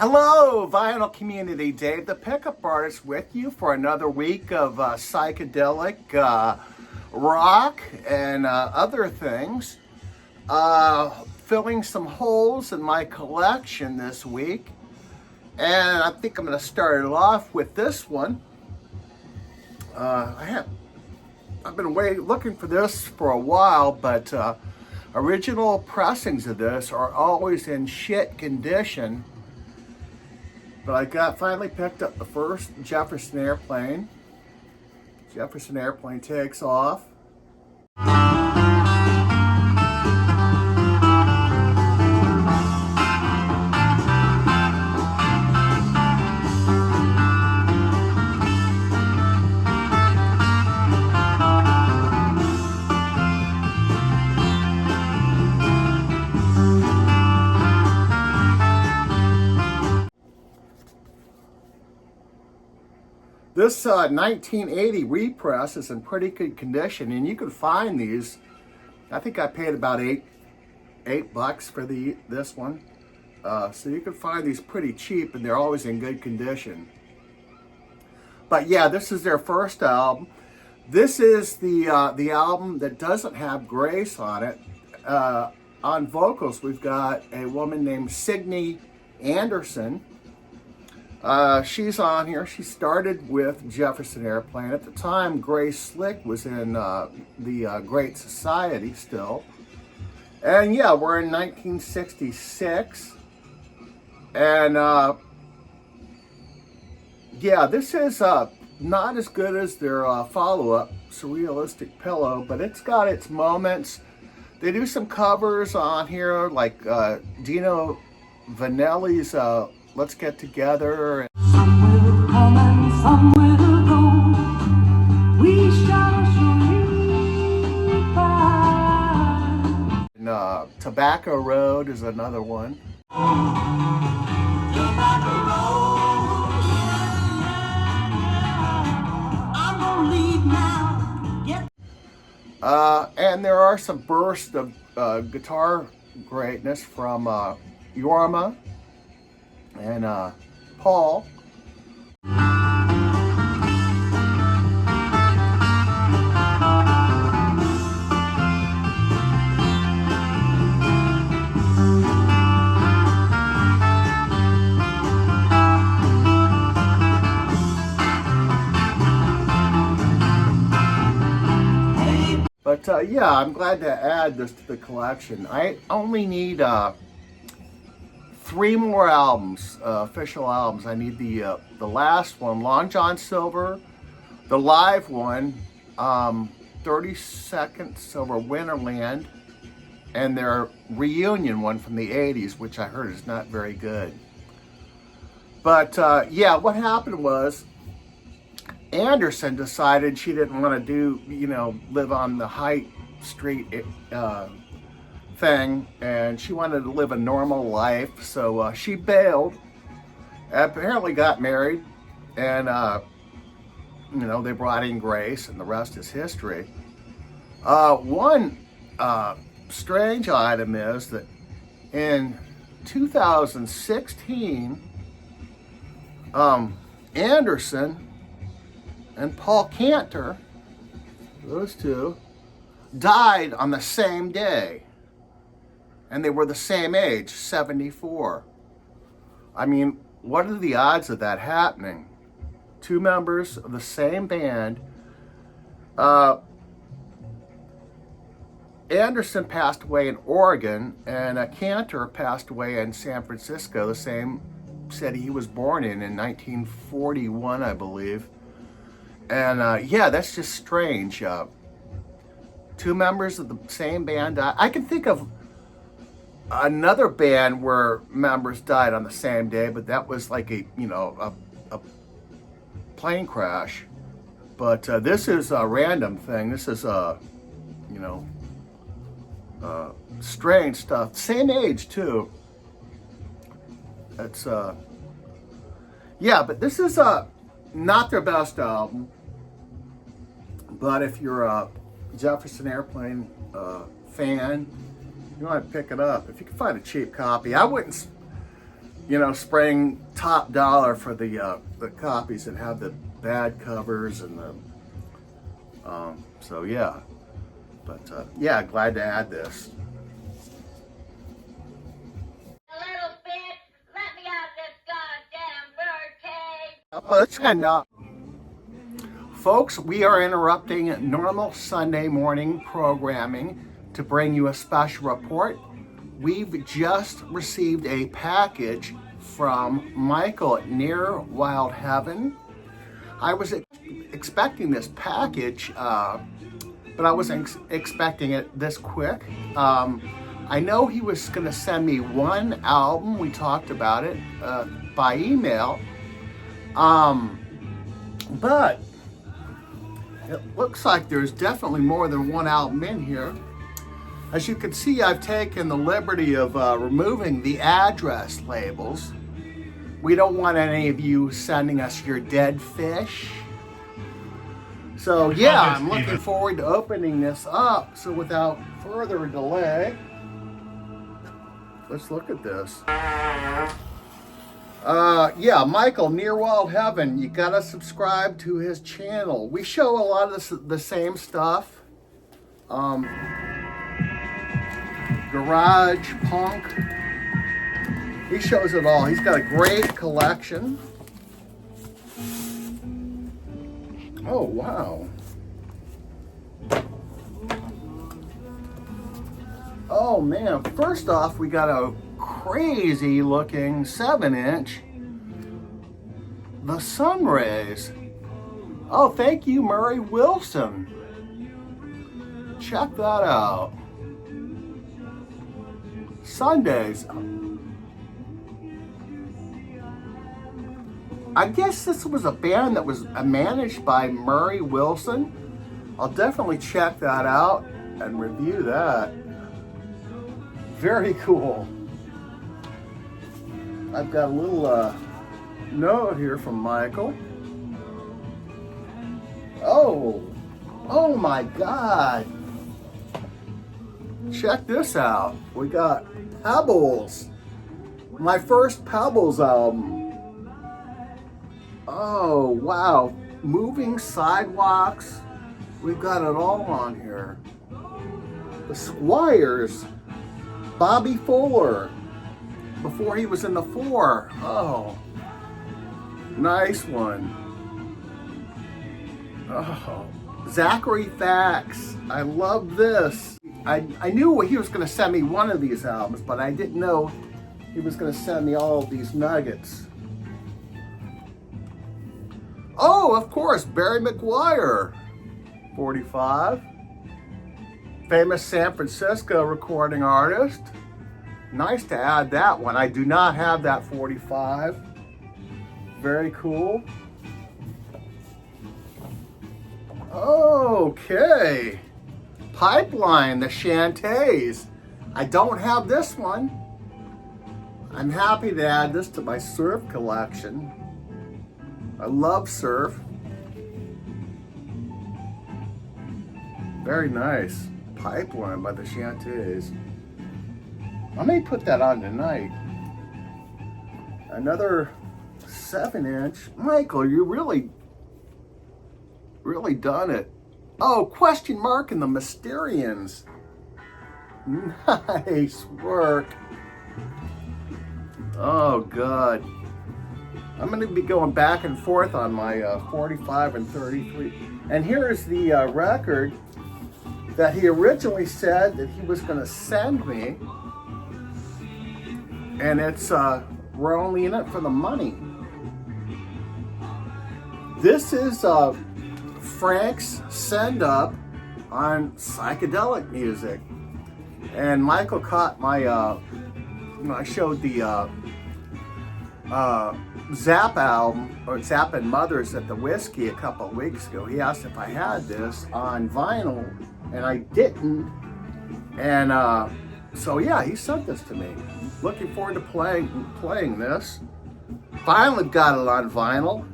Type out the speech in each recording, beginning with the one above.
Hello, Vinyl Community. Dave, the pickup artist, with you for another week of psychedelic rock and other things. Filling some holes in my collection this week. And I think I'm going to start it off with this one. I've been looking for this for a while, but original pressings of this are always in shit condition. But I finally picked up the first Jefferson Airplane. Jefferson Airplane takes off. This 1980 repress is in pretty good condition, and you can find these. I think I paid about $8 for this one. So you can find these pretty cheap, and they're always in good condition. But yeah, this is their first album. This is the album that doesn't have Grace on it. On vocals, we've got a woman named Signe Anderson. She's on here. She started with Jefferson Airplane. At the time, Grace Slick was in the Great Society still. And yeah, we're in 1966. And yeah, this is not as good as their follow-up, Surrealistic Pillow, but it's got its moments. They do some covers on here, like Dino Vanelli's Let's Get Together. Somewhere to come and somewhere to go. We shall surely find. And Tobacco Road is another one. Tobacco Road. I'm gonna leave now. And there are some bursts of guitar greatness from Yorma and Paul. But yeah, I'm glad to add this to the collection. I only need 3 more albums, official albums. I need the last one, Long John Silver, the live one, 30 Seconds Over Winterland, and their reunion one from the 80s, which I heard is not very good. But yeah, what happened was Anderson decided she didn't want to do, live on the High Street thing, and she wanted to live a normal life, so she bailed. Apparently got married, and they brought in Grace, and the rest is history. One strange item is that in 2016, Anderson and Paul Cantor, those two, died on the same day. And they were the same age, 74. I mean, what are the odds of that happening? 2 members of the same band. Anderson passed away in Oregon, and Cantor passed away in San Francisco, the same city he was born in 1941, I believe. And yeah, that's just strange. 2 members of the same band died. I can think of another band where members died on the same day, but that was like a plane crash. But this is a random thing. This is strange stuff. Same age too. It's yeah, but this is not their best album. But if you're a Jefferson Airplane fan, you want to pick it up. If you can find a cheap copy, I wouldn't you know, spraying top dollar for the copies that have the bad covers and the so yeah. But yeah, glad to add this. A little bit. Let me out of this goddamn birdcage. Let's end up. Folks, we are interrupting normal Sunday morning programming to bring you a special report. We've just received a package from Michael at Near Wild Heaven. I was expecting this package, but I wasn't expecting it this quick. I know he was going to send me one album. We talked about it by email. But it looks like there's definitely more than one album in here. As you can see, I've taken the liberty of removing the address labels. We don't want any of you sending us your dead fish. So yeah, I'm looking forward to opening this up. So without further delay, let's look at this. Yeah, Michael, Near Wild Heaven, you gotta subscribe to his channel. We show a lot of the same stuff. Garage, punk. He shows it all. He's got a great collection. Oh, wow. Oh, man. First off, we got a crazy looking 7-inch. The Sun Rays. Oh, thank you, Murray Wilson. Check that out. Sundays. I guess this was a band that was managed by Murray Wilson. I'll definitely check that out and review that. Very cool. I've got a little note here from Michael. Oh my God. Check this out. We got Pebbles. My first Pebbles album. Oh, wow. Moving Sidewalks. We've got it all on here. The Squires. Bobby Fuller. Before he was in the Four. Oh. Nice one. Oh. Zachary Thax. I love this. I knew he was going to send me one of these albums, but I didn't know he was going to send me all of these nuggets. Oh, of course, Barry McGuire, 45. Famous San Francisco recording artist. Nice to add that one. I do not have that 45. Very cool. Okay. Pipeline, the Shantays. I don't have this one. I'm happy to add this to my surf collection. I love surf. Very nice. Pipeline by the Shantays. I may put that on tonight. Another 7-inch. Michael, you really done it. Oh, question mark and the Mysterians. Nice work. Oh, God. I'm going to be going back and forth on my 45 and 33. And here is the record that he originally said that he was going to send me. And it's, we're only in it for the money. This is Frank's send-up on psychedelic music. And Michael caught my, I showed the Zap album, or Zap and Mothers at the Whiskey a couple of weeks ago. He asked if I had this on vinyl, and I didn't. And so yeah, he sent this to me. Looking forward to playing this. Finally got it on vinyl.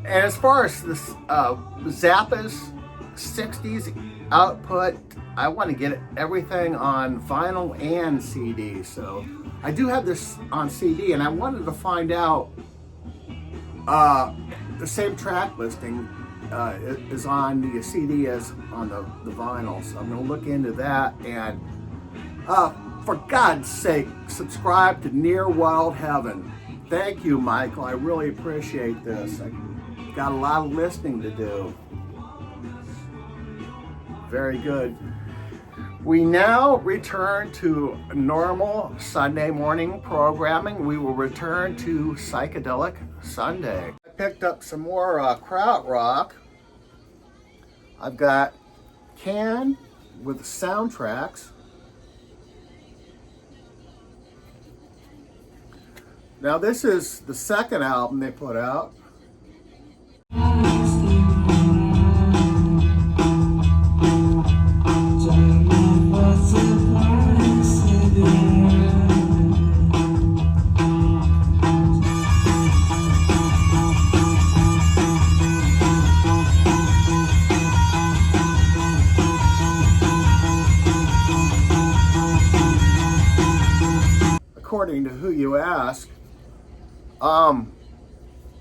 And as far as this Zappa's 60s output, I want to get everything on vinyl and CD. So I do have this on CD, and I wanted to find out the same track listing is on the CD as on the vinyl. So I'm going to look into that. And for God's sake, subscribe to Near Wild Heaven. Thank you, Michael. I really appreciate this. I got a lot of listening to do. Very good. We now return to normal Sunday morning programming. We will return to Psychedelic Sunday. I picked up some more krautrock. I've got Can with soundtracks. Now this is the second album they put out. According to who you ask,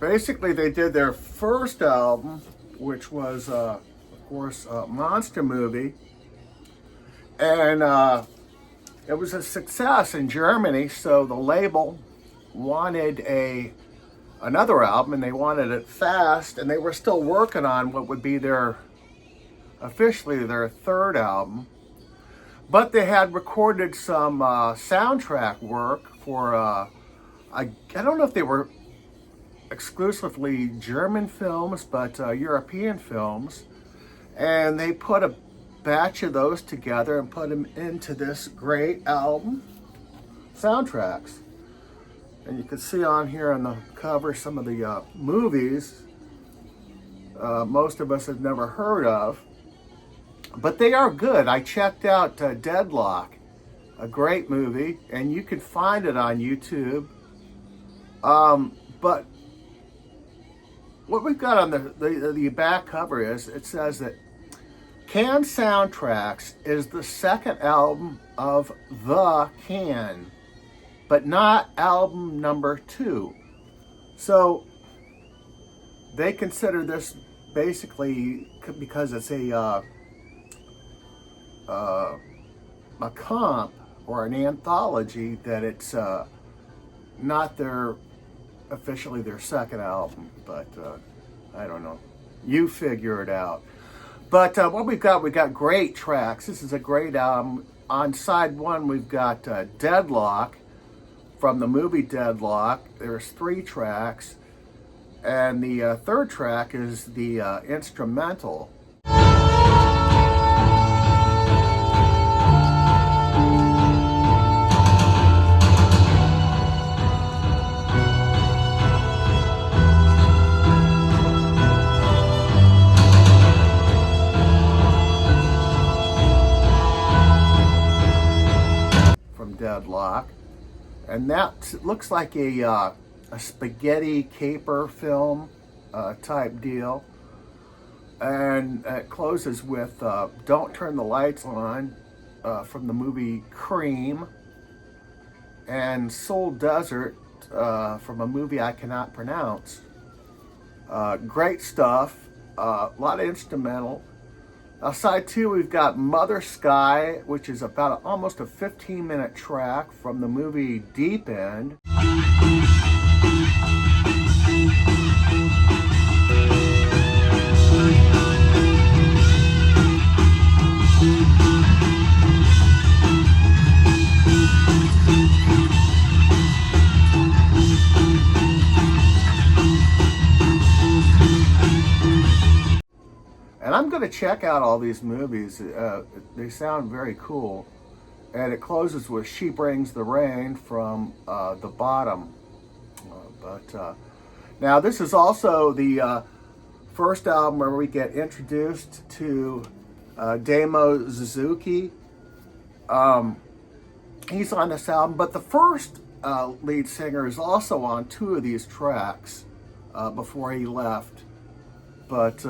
basically they did their first album, which was, of course, a monster movie, and it was a success in Germany. So the label wanted another album, and they wanted it fast, and they were still working on what would be officially their third album. But they had recorded some soundtrack work for, I don't know if they were exclusively German films, but European films. And they put a batch of those together and put them into this great album, Soundtracks. And you can see on here on the cover some of the movies most of us have never heard of. But they are good. I checked out Deadlock, a great movie, and you can find it on YouTube. But what we've got on the back cover is, it says that Can Soundtracks is the second album of The Can, but not album number 2. So they consider this basically, because it's a comp or an anthology, that it's not officially their second album, but I don't know. You figure it out. But what we got great tracks. This is a great album. On side 1, we've got Deadlock from the movie Deadlock. There's 3 tracks, and the third track is the instrumental. Deadlock, and that looks like a spaghetti caper film type deal, and it closes with Don't Turn the Lights On from the movie Cream, and Soul Desert from a movie I cannot pronounce. Great stuff, a lot of instrumental. Side 2, we've got Mother Sky, which is about almost a 15-minute track from the movie Deep End. And I'm going to check out all these movies. They sound very cool. And it closes with She Brings the Rain from The Bottom. Now this is also the first album where we get introduced to Damo Suzuki. He's on this album, but the first lead singer is also on 2 of these tracks before he left. But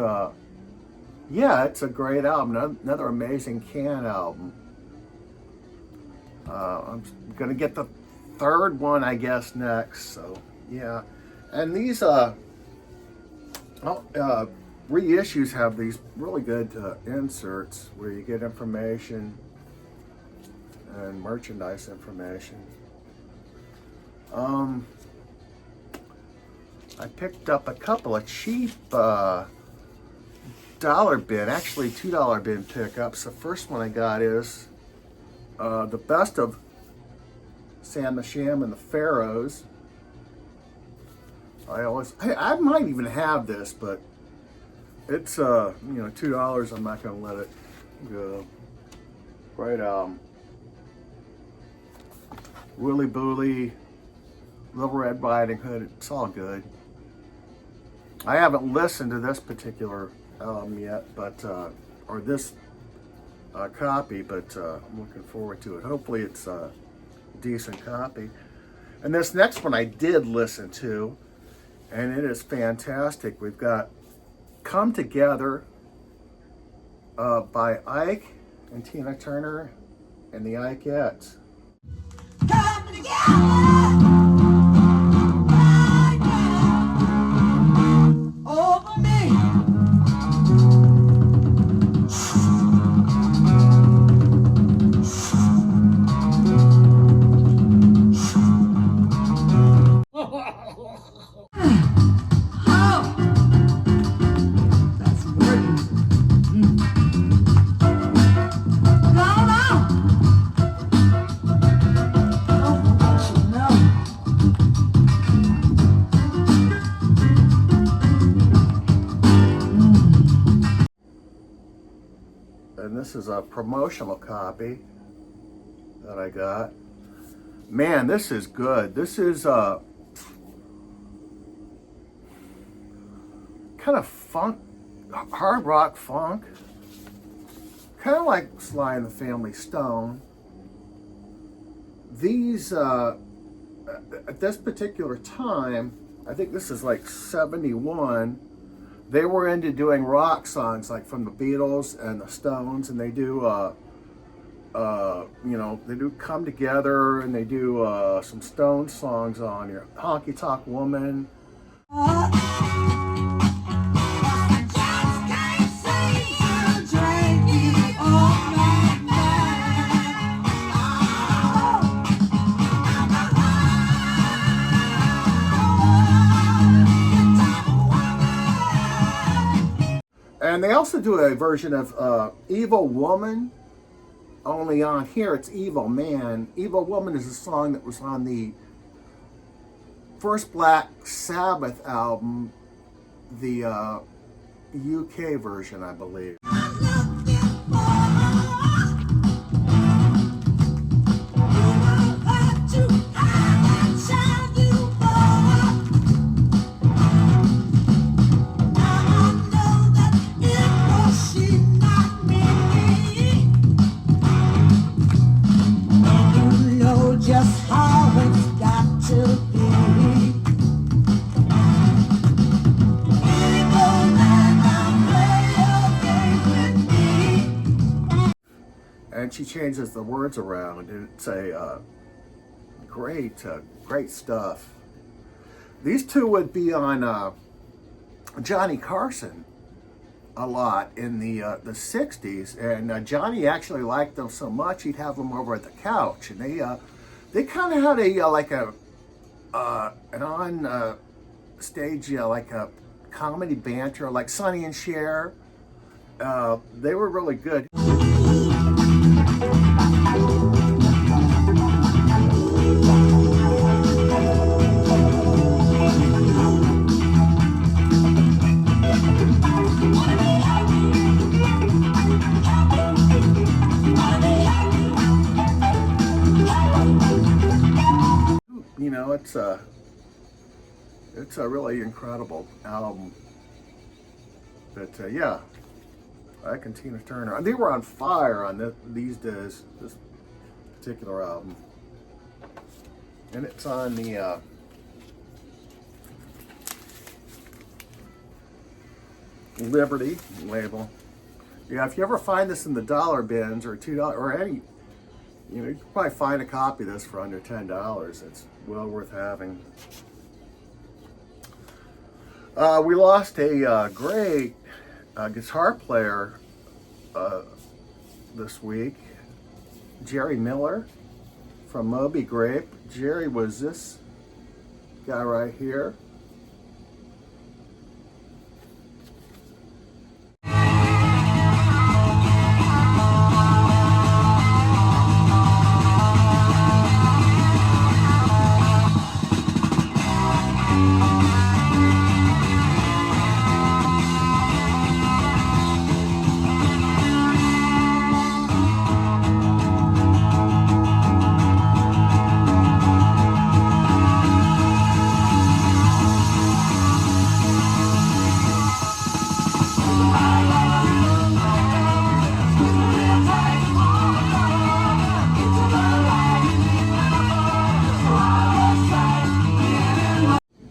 yeah, it's a great album. Another amazing Can album. I'm going to get the third one, I guess, next. So yeah, and these reissues have these really good inserts where you get information and merchandise information. I picked up a couple of cheap dollar bin, actually $2 bin pickups. The first one I got is the best of Sam the Sham and the Pharaohs. I might even have this, but it's $2. I'm not gonna let it go. Great album. Willy Booley, Little Red Riding Hood. It's all good. I haven't listened to this particular album yet, but or this copy, but I'm looking forward to it. Hopefully, it's a decent copy. And this next one I did listen to, and it is fantastic. We've got Come Together by Ike and Tina Turner and the Ikeettes. Come together right now over me. And this is a promotional copy that I got. Man, this is good. This is kind of funk, hard rock funk, kind of like Sly and the Family Stone. These at this particular time, I think this is like 71. They were into doing rock songs like from the Beatles and the Stones, and they do, they do Come Together, and they do some Stones songs on here. Honky Tonk Woman. And they also do a version of Evil Woman, only on here it's Evil Man. Evil Woman is a song that was on the first Black Sabbath album, the UK version, I believe. Just how it's got to be. And she changes the words around, and it's a great stuff. These two would be on Johnny Carson a lot in the 60s, and Johnny actually liked them so much he'd have them over at the couch, and they kind of had a an on stage like a comedy banter, like Sonny and Cher. They were really good. You know, it's a really incredible album. But yeah, Ike and Tina Turner, they were on fire on these days. This particular album, and it's on the Liberty label. Yeah, if you ever find this in the dollar bins or $2 or you know, you can probably find a copy of this for under $10. It's well worth having. We lost a great guitar player this week, Jerry Miller from Moby Grape. Jerry was this guy right here.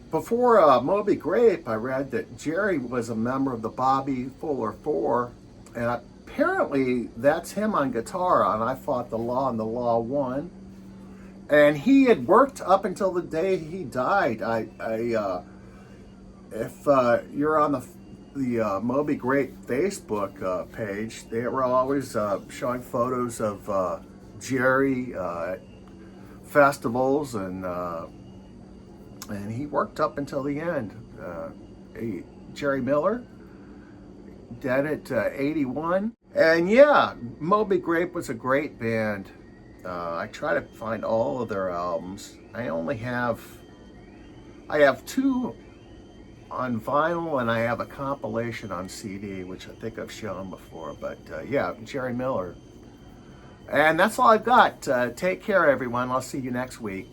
Before Moby Grape, I read that Jerry was a member of the Bobby Fuller Four, and apparently that's him on guitar on I Fought the Law and the Law Won. And he had worked up until the day he died. If you're on the Moby Grape Facebook page, they were always showing photos of Jerry at festivals, and he worked up until the end. Jerry Miller, dead at 81. And yeah, Moby Grape was a great band. I try to find all of their albums. I have 2 on vinyl, and I have a compilation on CD, which I think I've shown before. But yeah, Jerry Miller. And that's all I've got. Take care, everyone. I'll see you next week.